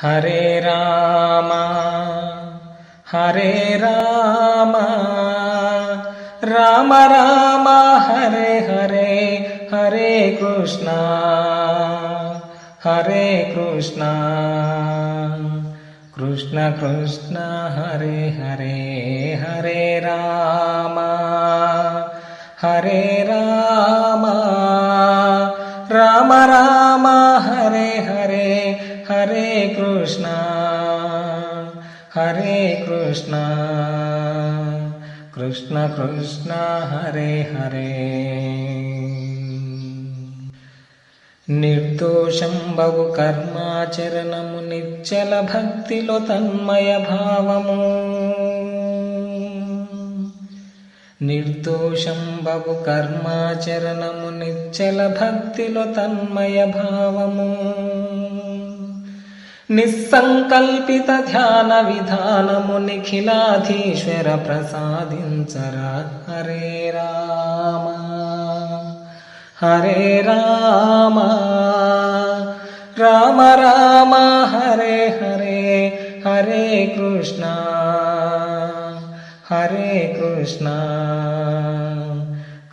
హరే రామ హరే రామ రామ రామ హరే హరే హరే కృష్ణ కృష్ణ కృష్ణ హరే హరే హరే రామ హరే రామ రామ రామ హరే హరే హరే కృష్ణ కృష్ణ కృష్ణ హరే హరే. నిర్దోషం బహు కర్మాచరణము నిశ్చల భక్తిలో తన్మయ భావము. నిర్దోషం బహు కర్మాచరణము నిశ్చల భక్తిలో తన్మయ భావము. నిస్సంకల్పిత ధ్యాన విధానము నిఖిలాధీశ్వర ప్రసాదించరా. హరే రామ హరే రామ రామ రామ హరే హరే హరే కృష్ణ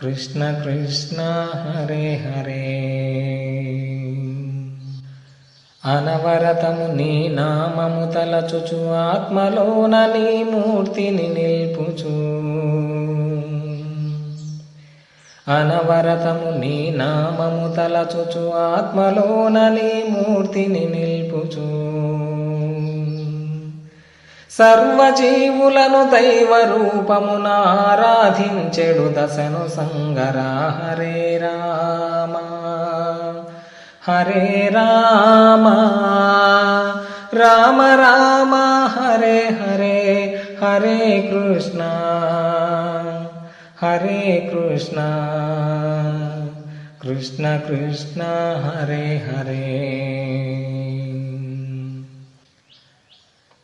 కృష్ణ కృష్ణ హరే హరే. అనవరతము నీ నామము తలచుచు ఆత్మలోన నీ మూర్తిని నిల్పుచు. అనవరతము నీ నామము తలచుచు ఆత్మలోన నీ మూర్తిని నిల్పుచు. సర్వజీవులను దైవ రూపమున ఆరాధించెడు దశను సంగరా. హరే రామ హరే రామ రామ రామ హరే హరే హరే కృష్ణ కృష్ణ కృష్ణ హరే హరే.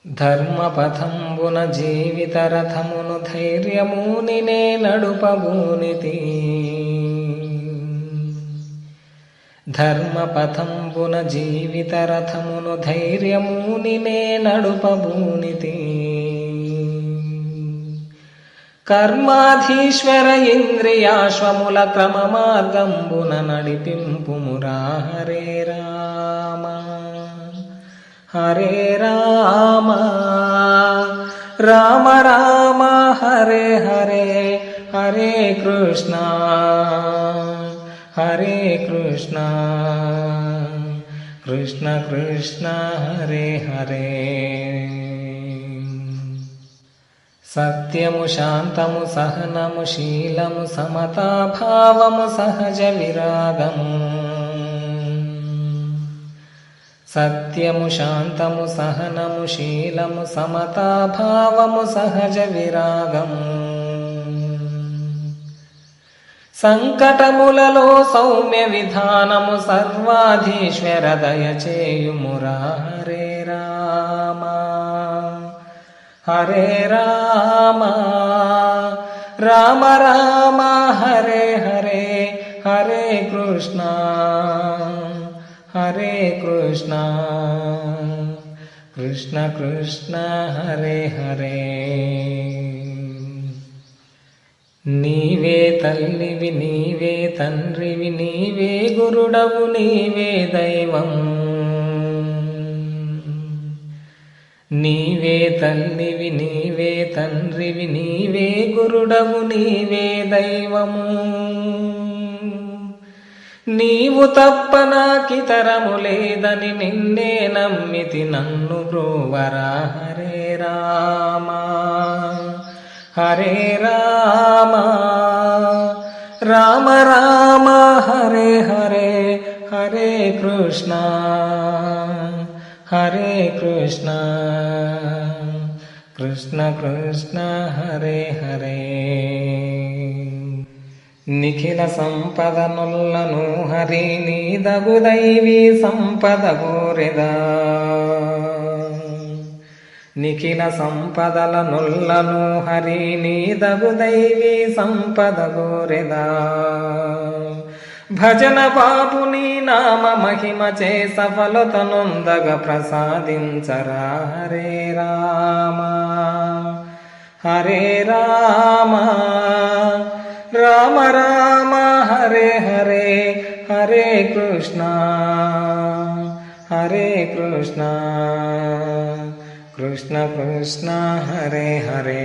ధర్మపథంబున జీవిత రథమును ధైర్యముని నే నడుపబూనితి. ధర్మపథంబున జీవిత రథమును ధైర్యముని నే నడుపబూనితి. కర్మాధీశ్వర ఇంద్రియాశ్వముల క్రమ మార్గంబున నడిపింపుమురా. హరే రామ హరే రామ రామ రామ హరే హరే హరే కృష్ణ కృష్ణ కృష్ణ హరే హరే. సత్యము శాంతము సహనము శీలము సమతాభావము సహజ విరాగము. సత్యము శాంతము సహనము శీలము సమతాభావము సహజ విరాగము. సంకటములలో సౌమ్య విధానము సర్వాధీశ్వర దయచేయుమురా. హరే రామ హరే రామ రామ రామ హరే హరే హరే కృష్ణ కృష్ణ కృష్ణ హరే హరే. నీవే తల్లివి నీవే తండ్రివి నీవే గురుడవు నీవే దైవం. నీవే తల్లివి నీవే తండ్రివి నీవే గురుడవు నీవే దైవము. నీవు తప్ప నాకితరము లేదని నిన్నే నమ్మితి నన్ను బ్రోవరా. హరే రామ హరే రామ రామ రామ హరే హరే హరే కృష్ణ కృష్ణ కృష్ణ హరే హరే. నిఖిల సంపద నుల్లను హరి నీదగు దైవీ సంపద కోరెదా. నిఖిల సంపదల నుల్లను హరి నీదగు దైవీ సంపద కోరెదా. భజన బాబు నీ నామ మహిమ చే సఫలతనొందగ ప్రసాదించరా హరే రామ హరే రామ రామ రామ హరే హరే హరే కృష్ణ హరే కృష్ణ కృష్ణ కృష్ణ హరే హరే